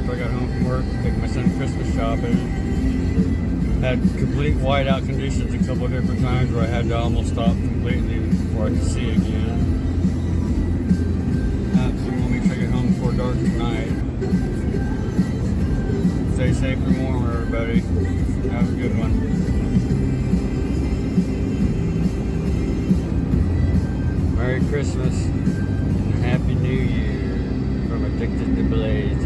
after I got home from work, took my son Christmas shopping. Had complete whiteout conditions a couple of different times where I had to almost stop completely before I could see again. So we'll make sure I get home before dark tonight. Stay safe and warm, everybody. Have a good one. Merry Christmas and Happy New Year from Addicted to Blaze.